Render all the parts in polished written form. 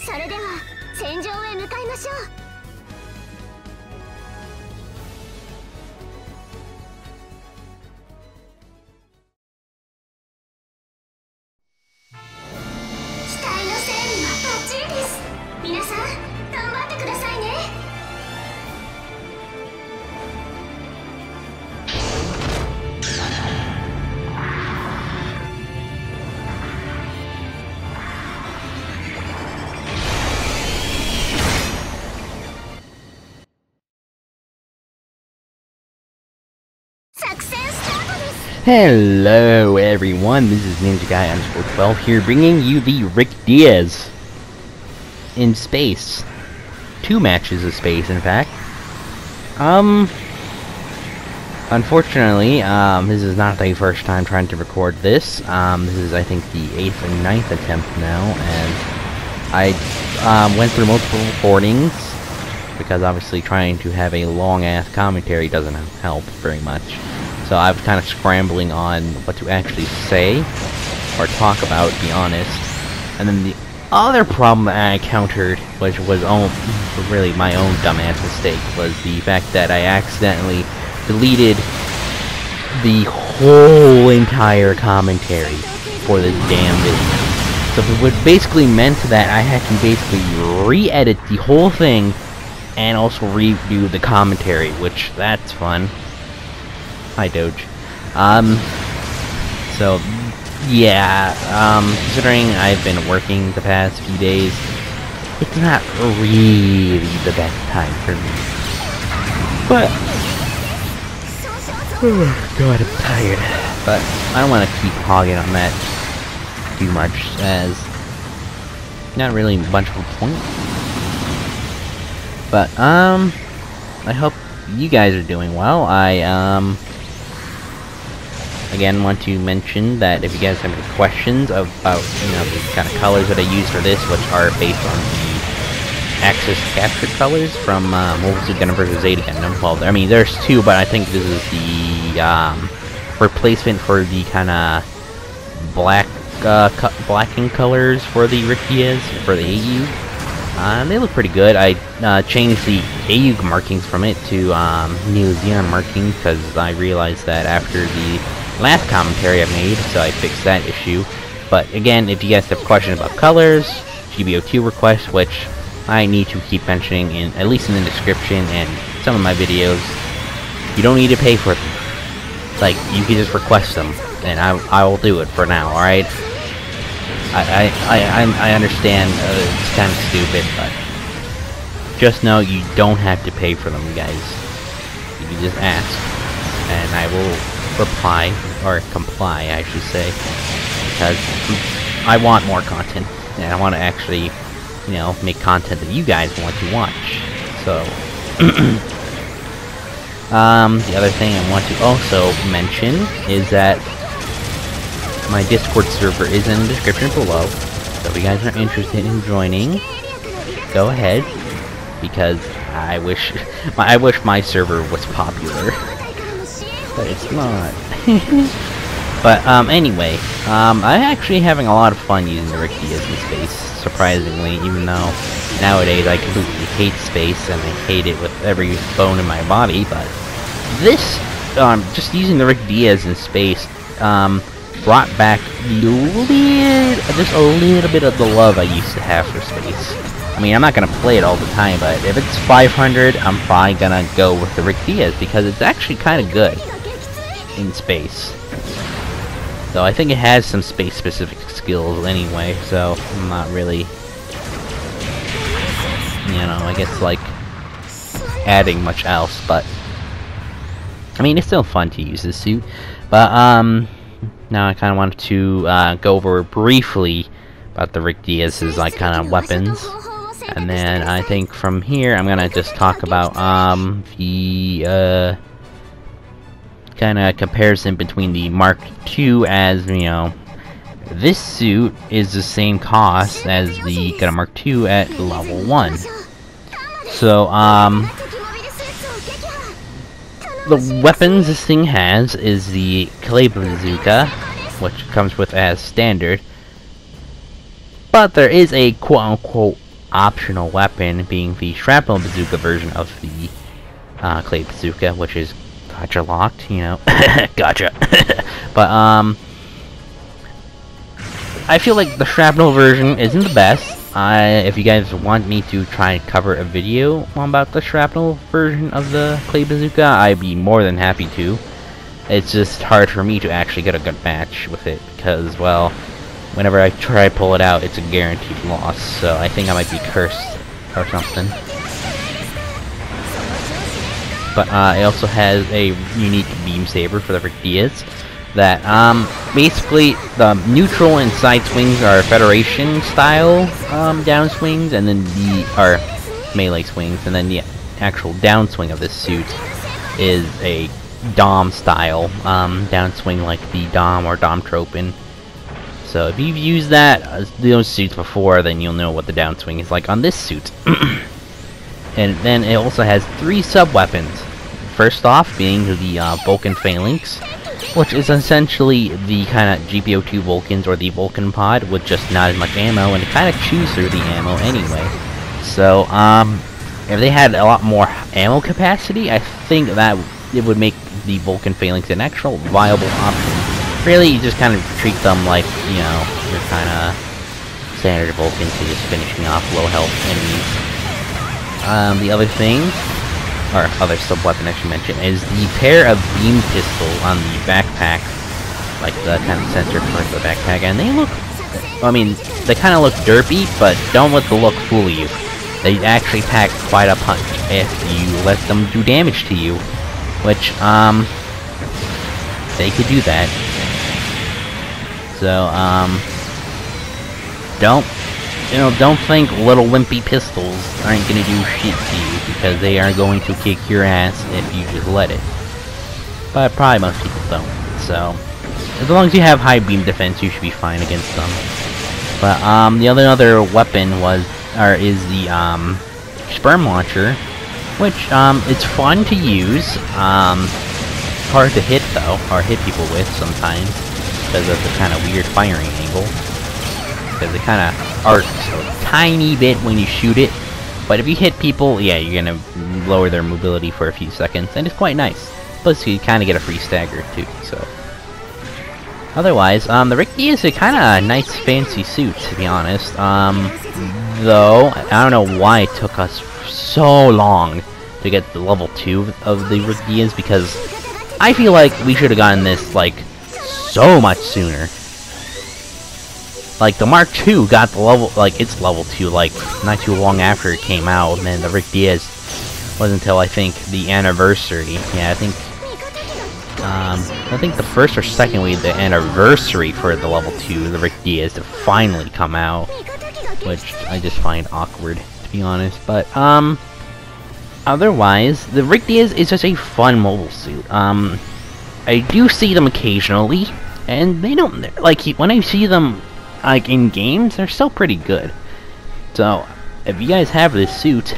それでは戦場へ向かいましょう。機体の整備はバッチリです。皆さん頑張ってくださいね。Hello everyone, this is Ninja_Guy_12 here, bringing you the Rick Diaz in space. 2 matches of space, in fact. Unfortunately, this is not the first time trying to record this. This is, I think, the 8th and 9th attempt now, and I went through multiple recordings, because obviously trying to have a long-ass commentary doesn't help very much. So I was kind of scrambling on what to actually say, or talk about, to be honest. And then the other problem that I encountered, which was really my own dumbass mistake, was the fact that I accidentally deleted the whole entire commentary for this damn video. So it would basically meant that I had to basically re-edit the whole thing, and also redo the commentary, which, that's fun. Hi, Doge. So, yeah, considering I've been working the past few days, it's not really the best time for me. But, oh god, I'm tired. But, I don't want to keep hogging on that too much, as not really much of a point. But, I hope you guys are doing well. I, again, want to mention that if you guys have any questions about, the kind of colors that I use for this, which are based on the Axis captured colors from Mobile Suit Gundam vs. Zeta Gundam. Well, I mean, there's 2, but I think this is the replacement for the kind of blacking colors for the Rick Diaz for the AU. They look pretty good. I changed the AU markings from it to Neo Zeon markings because I realized that after the last commentary I made, so I fixed that issue. But again, if you guys have questions about colors, GB02 requests, which I need to keep mentioning at least in the description and some of my videos, you don't need to pay for them. Like, you can just request them, and I will do it for now. All right. I understand it's kind of stupid, but just know you don't have to pay for them, guys. You can just ask, and I will reply, or comply, I should say, because I want more content, and I want to actually, make content that you guys want to watch. So, the other thing I want to also mention is that my Discord server is in the description below, so if you guys are interested in joining, go ahead, because I wish my server was popular, but it's not. But anyway, I'm actually having a lot of fun using the Rick Diaz in space, surprisingly, even though nowadays I completely hate space and I hate it with every bone in my body. But this, just using the Rick Diaz in space, brought back just a little bit of the love I used to have for space. I mean, I'm not gonna play it all the time, but if it's 500, I'm probably gonna go with the Rick Diaz because it's actually kind of good in space. So I think it has some space-specific skills anyway, so I'm not really, I guess, like, adding much else, but I mean, it's still fun to use this suit. But now I kind of wanted to go over briefly about the Rick Diaz's kind of weapons, and then I think from here I'm gonna just talk about the kind of comparison between the Mark II, as this suit is the same cost as the Gundam Mark II at level 1. So the weapons this thing has is the Clay Bazooka, which comes with as standard, but there is a quote-unquote optional weapon being the shrapnel bazooka version of the clay bazooka, which is gotcha locked, you know. Gotcha. But I feel like the shrapnel version isn't the best. If you guys want me to try and cover a video about the shrapnel version of the clay bazooka, I'd be more than happy to. It's just hard for me to actually get a good match with it, because, well, whenever I try to pull it out, it's a guaranteed loss, so I think I might be cursed or something. But it also has a unique beam saber for the Rick Diaz that basically the neutral and side swings are Federation style down swings, and then the melee swings, and then the actual downswing of this suit is a Dom style downswing, like the Dom or Dom Tropin. So if you've used those suits before, then you'll know what the downswing is like on this suit. And then it also has 3 sub-weapons. First off being the Vulcan Phalanx, which is essentially the kind of GB02 Vulcans or the Vulcan pod with just not as much ammo, and it kind of chews through the ammo anyway. So if they had a lot more ammo capacity, I think that it would make the Vulcan Phalanx an actual viable option. Really, you just kind of treat them like, you know, your kind of standard Vulcans who are just finishing off low health enemies. The other thing, or other sub-weapon I should mention, is the pair of beam pistols on the backpack, like the kind of sensor part of the backpack, and they look, I mean, they kind of look derpy, but don't let the look fool you. They actually pack quite a punch if you let them do damage to you, which, they could do that. So, don't think little wimpy pistols aren't gonna do shit to you, because they are going to kick your ass if you just let it. But probably most people don't. So, as long as you have high beam defense, you should be fine against them. But the other weapon is the sperm launcher, which it's fun to use. Hard to hit though, or hit people with sometimes, because of the kind of weird firing angle. Because it kind of arcs a tiny bit when you shoot it, but if you hit people, yeah, you're gonna lower their mobility for a few seconds, and it's quite nice. Plus, you kind of get a free stagger too. So, otherwise, the Rick D is a kind of nice, fancy suit, to be honest. Though I don't know why it took us so long to get the level 2 of the Rick Diaz, because I feel like we should have gotten this like so much sooner. Like, the Mark II got the level, like, its level 2, like, not too long after it came out, and then the Rick Diaz wasn't until, I think, the anniversary. Yeah, I think the first or second week, the anniversary for the level 2, the Rick Diaz, to finally come out, which I just find awkward, to be honest. But, otherwise, the Rick Diaz is just a fun mobile suit. I do see them occasionally, and they don't, like, when I see them, like, in games, they're still pretty good. So, if you guys have this suit,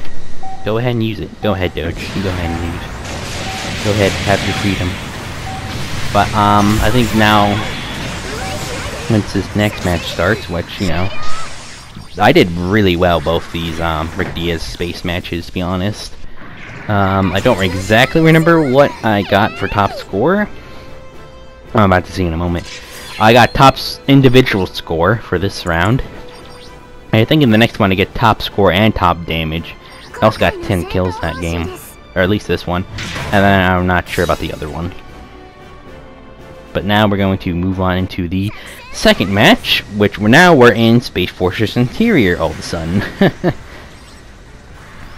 go ahead and use it. Go ahead, Doge. You go ahead and use it. Go ahead, have your freedom. But, I think now, once this next match starts, which, you know, I did really well both these, Rick Diaz space matches, to be honest. I don't exactly remember what I got for top score. I'm about to see in a moment. I got top individual score for this round. I think in the next one I get top score and top damage. I also got 10 kills that game. Or at least this one. And then I'm not sure about the other one. But now we're going to move on into the second match, which we're in Space Fortress Interior all of a sudden.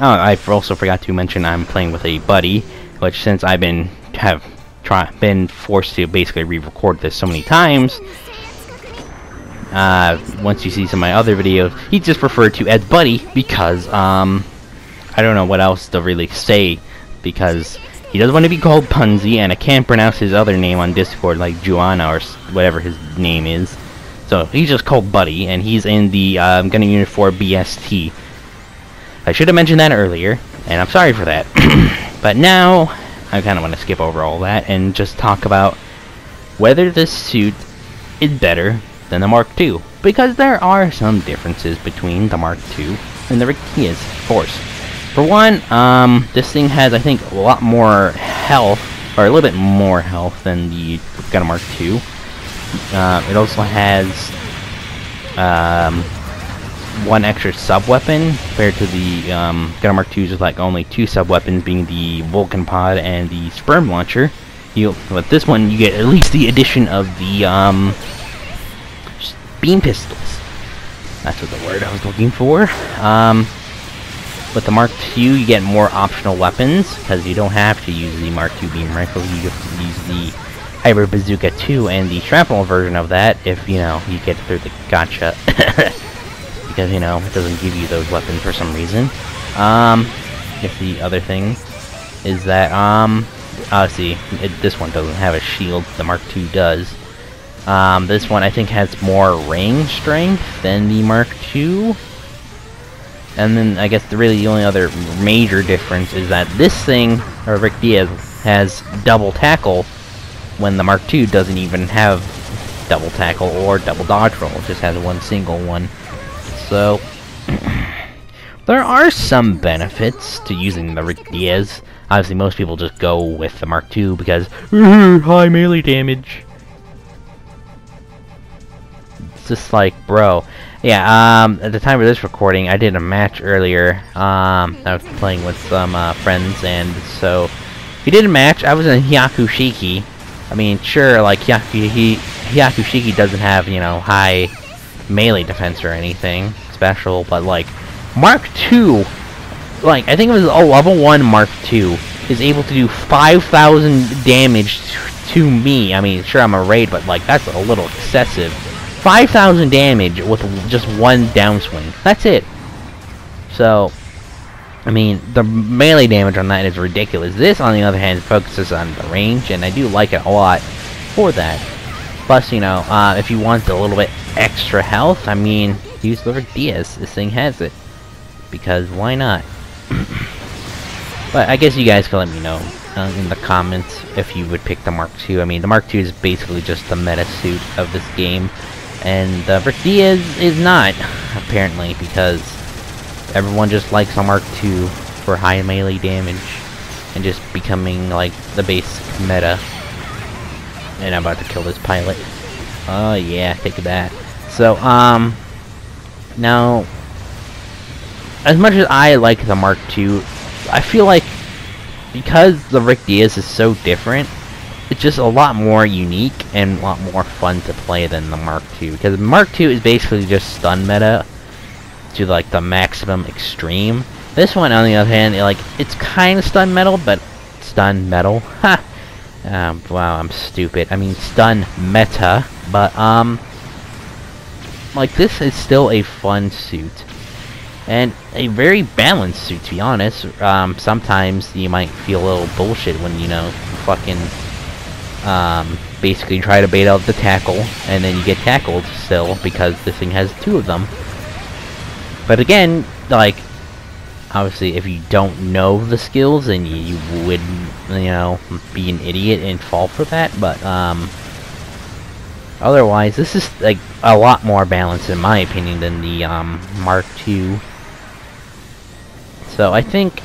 Oh, I also forgot to mention I'm playing with a buddy, which since I've been forced to basically re-record this so many times, once you see some of my other videos, he just referred to as Buddy because I don't know what else to really say, because he doesn't want to be called Punzi, and I can't pronounce his other name on Discord, like Juana or whatever his name is. So he's just called Buddy, and he's in the Gunning Unit 4 BST. I should have mentioned that earlier, and I'm sorry for that. But now, I kind of want to skip over all that and just talk about whether this suit is better than the Mark II. Because there are some differences between the Mark II And the Rick Diaz Force. For one, this thing has, I think, a lot more health, or a little bit more health than the Gun Mark II. It also has one extra sub-weapon compared to the Gun Mark II's with like only 2 sub-weapons, being the Vulcan Pod and the Sperm Launcher. With this one, you get at least the addition of the beam pistols. That's what the word I was looking for. With the Mark II, you get more optional weapons, because you don't have to use the Mark II beam rifle. You have to use the Hybrid Bazooka 2 and the shrapnel version of that if, you know, you get through the gotcha. Because, you know, it doesn't give you those weapons for some reason. I guess the other thing is that, this one doesn't have a shield, the Mark II does. This one I think has more range strength than the Mark II. And then I guess the only other major difference is that this thing, or Rick Diaz, has double tackle when the Mark II doesn't even have double tackle or double dodge roll. It just has one single one. So there are some benefits to using the Rick Diaz. Obviously most people just go with the Mark II because high melee damage. It's just like, bro. Yeah, at the time of this recording, I did a match earlier. I was playing with some friends, and so we did a match. I was in Hyaku Shiki. I mean, sure, like Hyaku Shiki doesn't have, you know, high melee defense or anything special, but like Mark II, like I think it was a level 1 Mark II, is able to do 5,000 damage to me. I mean, sure, I'm a raid, but like that's a little excessive. 5,000 damage with just one downswing. That's it. So, I mean, the melee damage on that is ridiculous. This, on the other hand, focuses on the range, and I do like it a lot for that. Plus, you know, if you want a little bit extra health, I mean, use the Rick Diaz. This thing has it. Because why not? But I guess you guys can let me know in the comments if you would pick the Mark II. I mean, the Mark II is basically just the meta suit of this game. And the Rick Diaz is not, apparently, because everyone just likes the Mark II for high melee damage and just becoming, like, the basic meta. And I'm about to kill this pilot. Oh, yeah, take that. So, now, as much as I like the Mark II, I feel like because the Rick Diaz is so different, it's just a lot more unique and a lot more fun to play than the Mark II. Because the Mark II is basically just stun meta to like the maximum extreme. This one, on the other hand, it's kind of stun metal, but stun metal. Ha! Wow, I'm stupid. I mean stun meta, but like this is still a fun suit. And a very balanced suit, to be honest. Sometimes you might feel a little bullshit when, you know, fucking basically try to bait out the tackle, and then you get tackled still, because this thing has 2 of them. But again, like, obviously, if you don't know the skills, then you would, you know, be an idiot and fall for that, but, otherwise, this is, like, a lot more balanced, in my opinion, than the, Mark II. So, I think,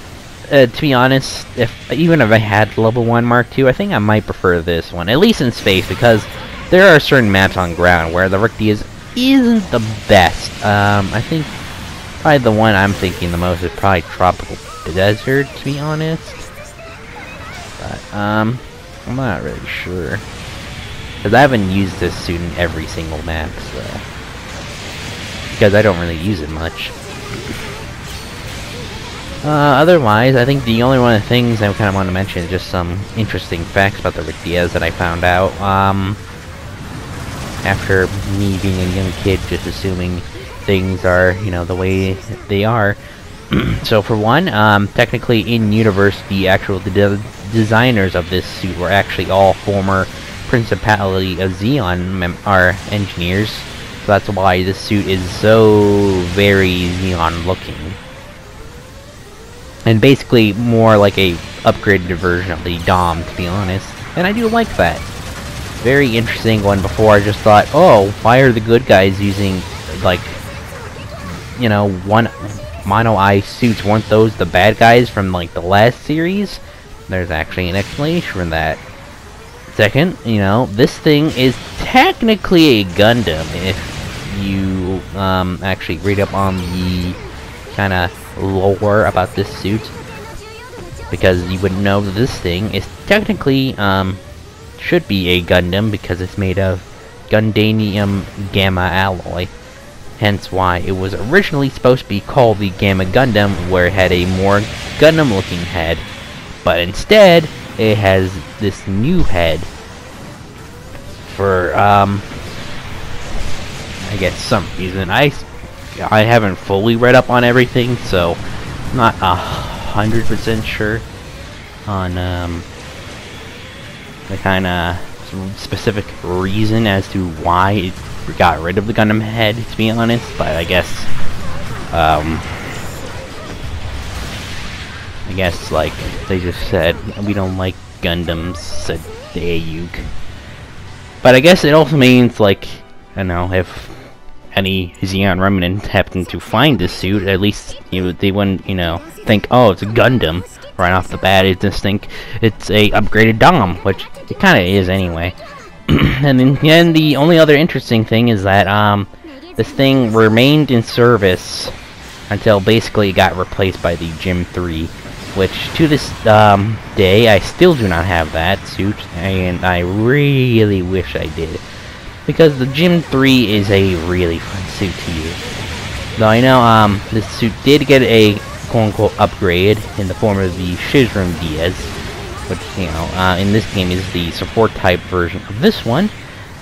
to be honest, even if I had level 1 Mark II, I think I might prefer this one, at least in space, because there are certain maps on ground where the Rick Diaz isn't the best. I think probably the one I'm thinking the most is probably Tropical Desert, to be honest. But, I'm not really sure. Because I haven't used this suit in every single map, so... because I don't really use it much. Otherwise, I think the only one of the things I kind of want to mention is just some interesting facts about the Rick Diaz that I found out, after me being a young kid, just assuming things are, you know, the way they are. So for one, technically in universe, the actual designers of this suit were actually all former Principality of Xeon engineers, so that's why this suit is so very Xeon looking. And basically more like a upgraded version of the Dom, to be honest. And I do like that. Very interesting one. Before I just thought, oh, why are the good guys using, like, you know, mono eye suits weren't those the bad guys from like the last series? There's actually an explanation for that. Second, you know, this thing is technically a Gundam if you actually read up on the kind of lore about this suit, because you would know that this thing is technically should be a Gundam because it's made of Gundanium Gamma alloy. Hence why it was originally supposed to be called the Gamma Gundam, where it had a more Gundam-looking head, but instead it has this new head for I guess some reason. I haven't fully read up on everything, so I'm not 100% sure on the kind of specific reason as to why it got rid of the Gundam head, to be honest. But I guess like they just said, we don't like Gundams, said Daeyuk. But I guess it also means, like, I don't know, if any Zeon remnant happened to find this suit, at least they wouldn't, think, oh, it's a Gundam right off the bat. They just think it's a upgraded Dom, which it kind of is anyway. And then the only other interesting thing is that this thing remained in service until basically it got replaced by the GB02, which to this day I still do not have that suit, and I really wish I did, because the GB03 is a really fun suit to use. Though I know this suit did get a quote-unquote upgrade in the form of the Shizrun Diaz, which, in this game is the support type version of this one.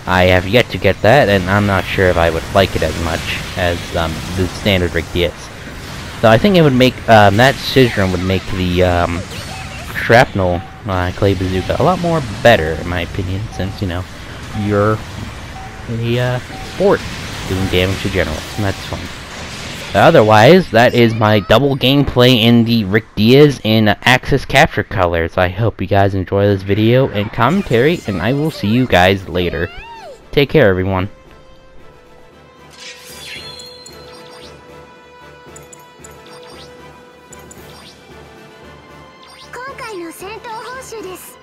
I have yet to get that, and I'm not sure if I would like it as much as the standard Rick Diaz. So I think it would make, that Shizrun would make the shrapnel clay bazooka a lot more better, in my opinion, since, you're a sport doing damage to generals, and that's fun. Otherwise, that is my double gameplay in the Rick Diaz in Axis Capture colors. I hope you guys enjoy this video and commentary, and I will see you guys later. Take care, everyone. 今回の戦闘報酬です。